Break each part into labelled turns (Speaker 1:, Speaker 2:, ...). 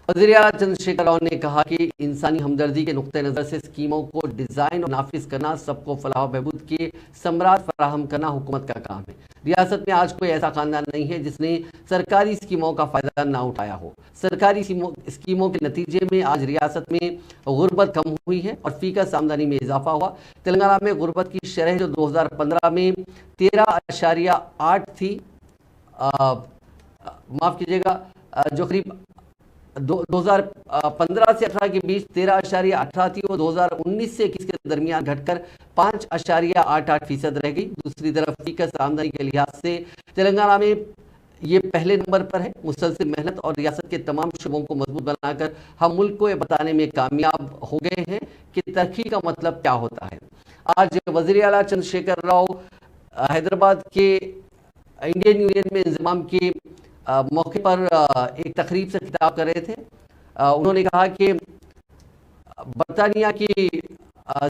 Speaker 1: वज़ीर आला चंद्रशेखर राव ने कहा कि इंसानी हमदर्दी के नुक्ते नज़र से स्कीमों को डिज़ाइन और नाफिज करना, सबको फलाह बहबूद के समरात फराहम करना हुकूमत का काम है। रियासत में आज कोई ऐसा खानदान नहीं है जिसने सरकारी स्कीमों का फ़ायदा ना उठाया हो। सरकारी स्कीमों के नतीजे में आज रियासत में गुर्बत कम हुई है और फीकस आमदनी में इजाफा हुआ। तेलंगाना में गुर्बत की शरह जो 2015 में 13.8 थी, माफ़ कीजिएगा, जो करीब 2015 से 18 के बीच 13.18 थी, वो 2019 से 21 के दरमियान घटकर 5.88% रह गई। दूसरी तरफ फीकस आमदनी के लिहाज से तेलंगाना में ये पहले नंबर पर है। मुसलसल मेहनत और रियासत के तमाम शुबों को मजबूत बनाकर हम मुल्क को ये बताने में कामयाब हो गए हैं कि तरक्की का मतलब क्या होता है। आज वज़ीर आला चंद्रशेखर राव हैदराबाद के इंडियन यूनियन में इंज़माम के मौके पर एक तकरीब से खिताब कर रहे थे। उन्होंने कहा कि बरतानिया की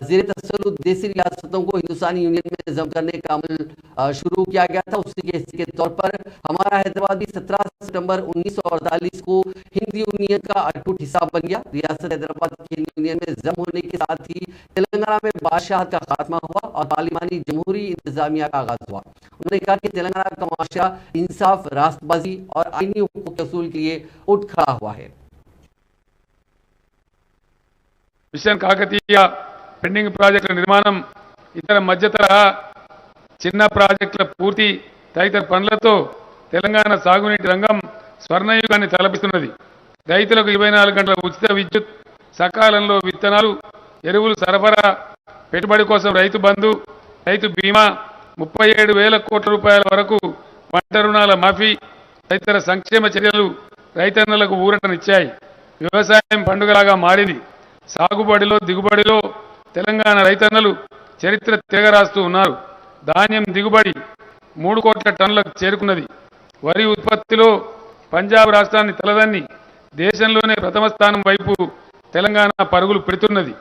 Speaker 1: ज़ेर तसल्लुत देसी रियासतों को हिंदुस्तानी यूनियन में जम करने का अमल शुरू किया गया था। उसी के हिस्से के तौर पर हमारा हैदराबाद भी 17 सितंबर 1948 को हिंद यूनियन का अटूट हिस्सा बन गया। रियासत हैदराबाद के हिंद यूनियन में जम होने के साथ ही तेलंगाना में बादशाहत का खात्मा हुआ और पार्लिमानी जमहूरी इंतजामिया का आगाज हुआ। उन्होंने कहा कि तेलंगाना का माशरा इंसाफ, रास्तबाजी और आईनी हुकूक के असूल के लिए उठ खड़ा हुआ है।
Speaker 2: మిషన్ కాకతీయ పెండింగ్ ప్రాజెక్టుల నిర్మాణం, ఇతర మధ్యతరహా చిన్న ప్రాజెక్టుల పూర్తి తదితర పనులతో తెలంగాణ సాగునీటి రంగం స్వర్ణయుగాన్ని తలపిస్తున్నది. రైతులకు 24 గంటల ఉచిత విద్యుత్, సకాలంలో విత్తనాలు, ఎరువులు సరఫరా, పెట్టుబడి కోసం రైతు బంధు, రైతు బీమా, 37,000 కోట్ల రూపాయల వరకు పంట రుణాల మాఫీ తదితర సంక్షేమ చర్యలు రైతన్నలకు ఊరటనిచ్చాయి. వ్యవసాయం పండుగలాగా మారింది. సాగుబడిలో, దిగుబడిలో తెలంగాణ రైతన్నలు చరిత్ర తిరగరాస్తూ ఉన్నారు. ధాన్యం దిగుబడి 3 కోట్ల టన్నులకు చేరుకున్నది. వరి ఉత్పత్తిలో పంజాబ్ రాష్ట్రాన్ని తలదన్ని దేశంలోనే ప్రథమ స్థానం వైపు తెలంగాణ పరుగులు పెడుతున్నది.